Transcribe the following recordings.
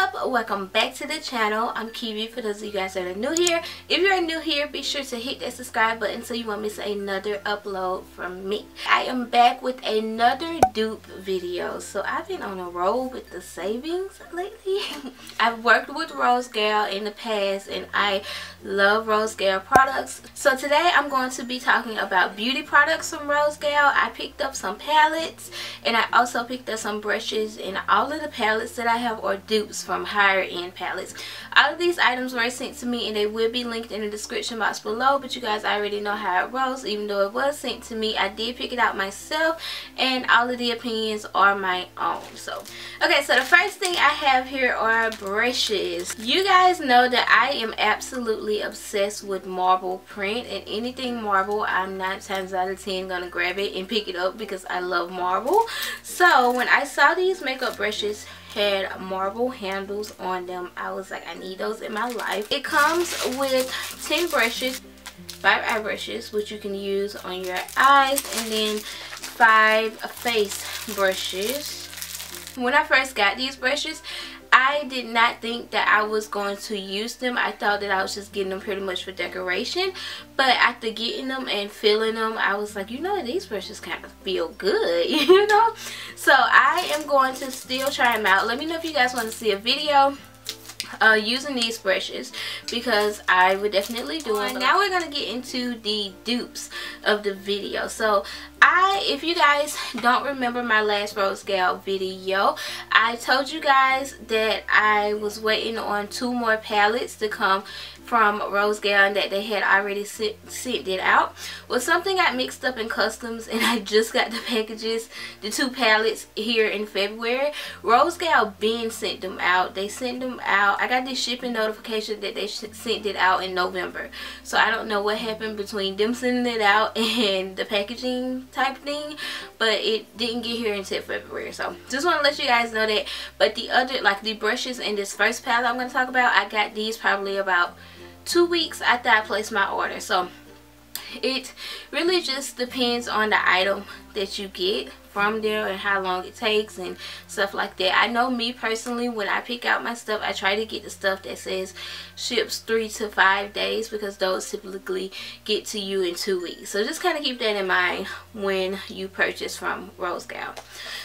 up? Welcome back to the channel. I'm Keevie for those of you guys that are new here. If you're new here, be sure to hit that subscribe button so you won't miss another upload from me. I am back with another dupe video. So I've been on a roll with the savings lately. I've worked with Rosegal in the past and I love Rosegal products. So today I'm going to be talking about beauty products from Rosegal. I picked up some palettes and I also picked up some brushes, and all of the palettes that I have are dupes from higher end palettes. All of these items were sent to me and they will be linked in the description box below, but you guys already know how it rolls. Even though it was sent to me, I did pick it out myself and all of the opinions are my own. So okay, so the first thing I have here are brushes. You guys know that I am absolutely obsessed with marble print, and anything marble I'm 9 times out of 10 gonna grab it and pick it up because I love marble. So when I saw these makeup brushes had marble handles on them, I was like, I need those in my life. It comes with 10 brushes, 5 eye brushes which you can use on your eyes, and then 5 face brushes. When I first got these brushes, I did not think that I was going to use them. I thought that I was just getting them pretty much for decoration. But after getting them and feeling them, I was like, you know, these brushes kind of feel good, you know? So I am going to still try them out. Let me know if you guys want to see a video using these brushes, because I would definitely do it. Now we're going to get into the dupes of the video. So if you guys don't remember my last Rosegal video, I told you guys that I was waiting on 2 more palettes to come from Rosegal and that they had already sent it out. Well, something got mixed up in customs and I just got the packages, the 2 palettes here in February. Rosegal been sent them out. They sent them out. I got this shipping notification that they sent it out in November. So I don't know what happened between them sending it out and the packaging type thing, but it didn't get here until February. So just want to let you guys know that. But the other, like the brushes in this first palette I'm going to talk about, I got these probably about 2 weeks after I placed my order. So it really just depends on the item that you get from there and how long it takes and stuff like that. I know me personally, when I pick out my stuff, I try to get the stuff that says ships 3 to 5 days, because those typically get to you in 2 weeks. So just kind of keep that in mind when you purchase from Rosegal.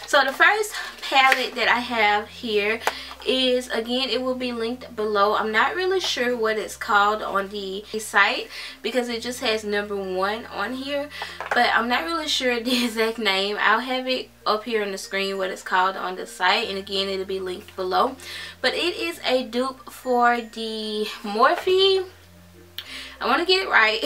So the first palette that I have here is, again, it will be linked below. I'm not really sure what it's called on the site because it just has #1 on here, but I'm not really sure the exact name. I'll have it up here on the screen what it's called on the site, and again, it'll be linked below. But it is a dupe for the Morphe, I want to get it right,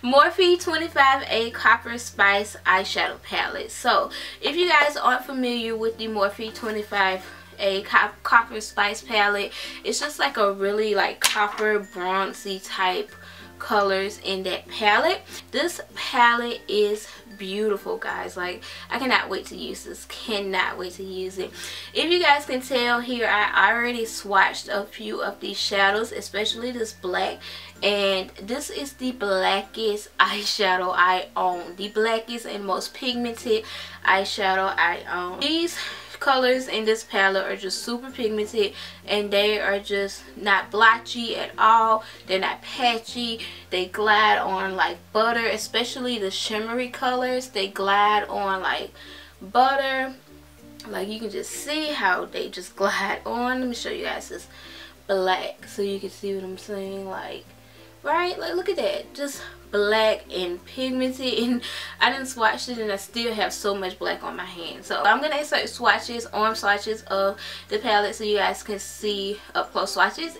Morphe 25A Copper Spice eyeshadow palette. So if you guys aren't familiar with the Morphe 25A Copper Spice palette, it's just like a really like copper bronzy type colors in that palette. This palette is beautiful, guys. Like, I cannot wait to use this. Cannot wait to use it. If you guys can tell here, I already swatched a few of these shadows, especially this black, and this is the blackest eyeshadow I own, the blackest and most pigmented eyeshadow I own. These colors in this palette are just super pigmented and they are just not blotchy at all. They're not patchy. They glide on like butter, especially the shimmery colors. They glide on like butter. Like, you can just see how they just glide on. Let me show you guys this black so you can see what I'm saying. Like, right, like, look at that, just black and pigmented, and I didn't swatch it and I still have so much black on my hand. So I'm gonna insert swatches, arm swatches of the palette so you guys can see up close swatches.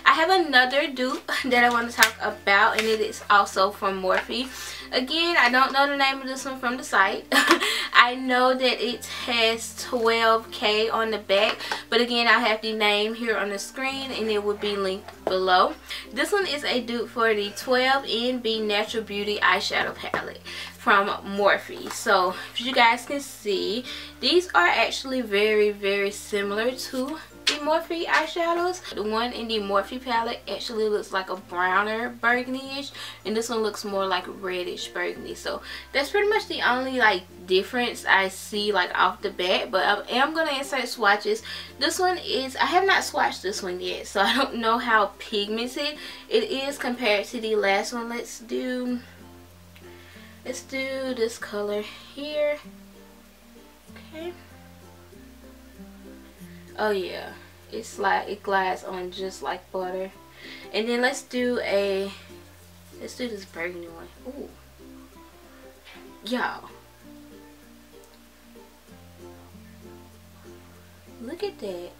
I have another dupe that I want to talk about, and it is also from Morphe. Again, I don't know the name of this one from the site. I know that it has 12K on the back, but again, I have the name here on the screen and it will be linked below. This one is a dupe for the 12NB Natural Beauty eyeshadow palette from Morphe. So if you guys can see, these are actually very, very similar to the Morphe eyeshadows. The one in the Morphe palette actually looks like a browner burgundy-ish, and this one looks more like reddish burgundy. So that's pretty much the only like difference I see like off the bat. But I am gonna insert swatches. This one is, I have not swatched this one yet, so I don't know how pigmented it is compared to the last one. Let's do this color here. Okay. Oh yeah, it's like it glides on just like butter. And then let's do this burgundy one. Ooh, y'all, look at that.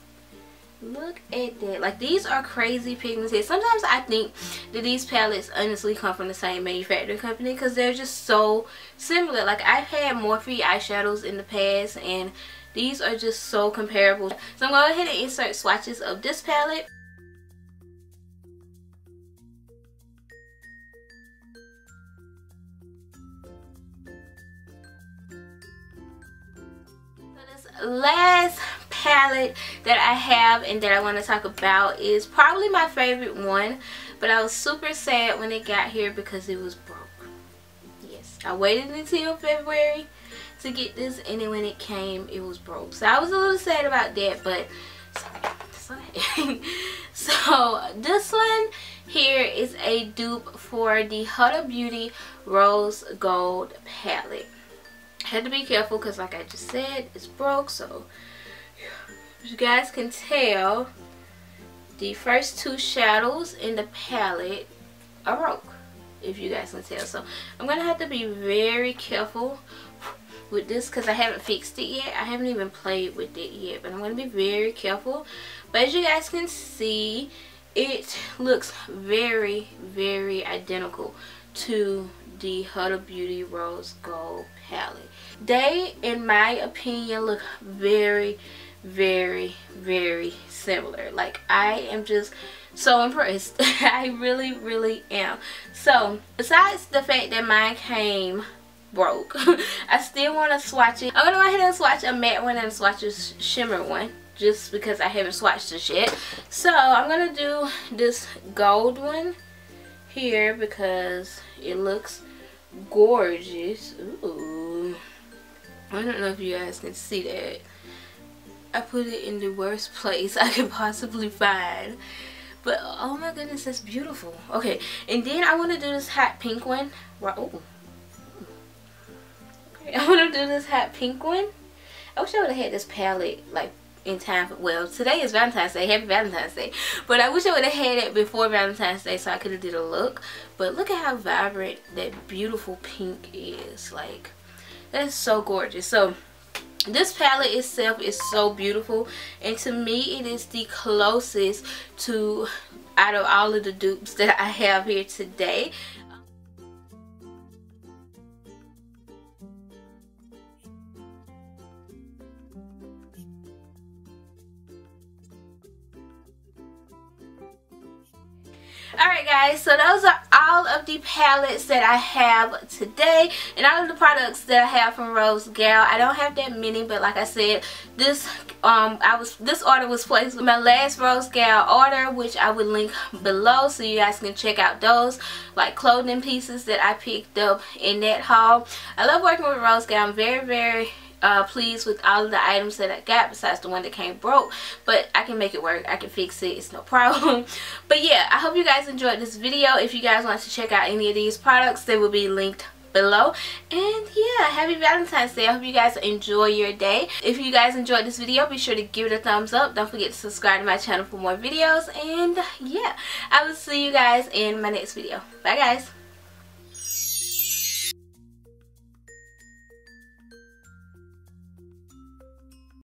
Look at that. Like, these are crazy pigmented. Sometimes I think that these palettes honestly come from the same manufacturing company because they're just so similar. Like, I've had Morphe eyeshadows in the past and these are just so comparable. So I'm going to go ahead and insert swatches of this palette. So this last palette that I have and that I want to talk about is probably my favorite one, but I was super sad when it got here because it was broke. Yes, I waited until February to get this, and then when it came it was broke, so I was a little sad about that, but sorry. So this one here is a dupe for the Huda Beauty Rose Gold palette. I had to be careful because like I just said, it's broke. So as you guys can tell, the first two shadows in the palette are broke, if you guys can tell. So I'm gonna have to be very careful with this because I haven't fixed it yet. I haven't even played with it yet, but I'm gonna be very careful. But as you guys can see, it looks very, very identical to the Huda Beauty Rose Gold palette. They, in my opinion, look very, very, very similar. Like, I am just so impressed. I really, really am. So besides the fact that mine came broke, I still want to swatch it. I'm gonna go ahead and swatch a matte one and swatch a shimmer one, just because I haven't swatched this yet. So I'm gonna do this gold one here because it looks gorgeous. Ooh, I don't know if you guys can see that. I put it in the worst place I could possibly find, but oh my goodness, that's beautiful. Okay, and then I want to do this hot pink one. Oh, okay, I want to do this hot pink one. I wish I would have had this palette like in time for, well, today is Valentine's Day. Happy Valentine's Day. But I wish I would have had it before Valentine's Day so I could have did a look. But look at how vibrant that beautiful pink is. Like, that's so gorgeous. So this palette itself is so beautiful, and to me it is the closest to, out of all of the dupes that I have here today. Alright guys, so those are all of the palettes that I have today and all of the products that I have from Rosegal. I don't have that many, but like I said, this order was placed with my last Rosegal order, which I would link below so you guys can check out those like clothing pieces that I picked up in that haul. I love working with Rosegal. I'm very, very pleased with all of the items that I got besides the one that came broke, but I can make it work. I can fix it. It's no problem. But yeah, I hope you guys enjoyed this video. If you guys want to check out any of these products, they will be linked below. And yeah, happy Valentine's Day. I hope you guys enjoy your day. If you guys enjoyed this video, be sure to give it a thumbs up. Don't forget to subscribe to my channel for more videos. And yeah, I will see you guys in my next video. Bye guys.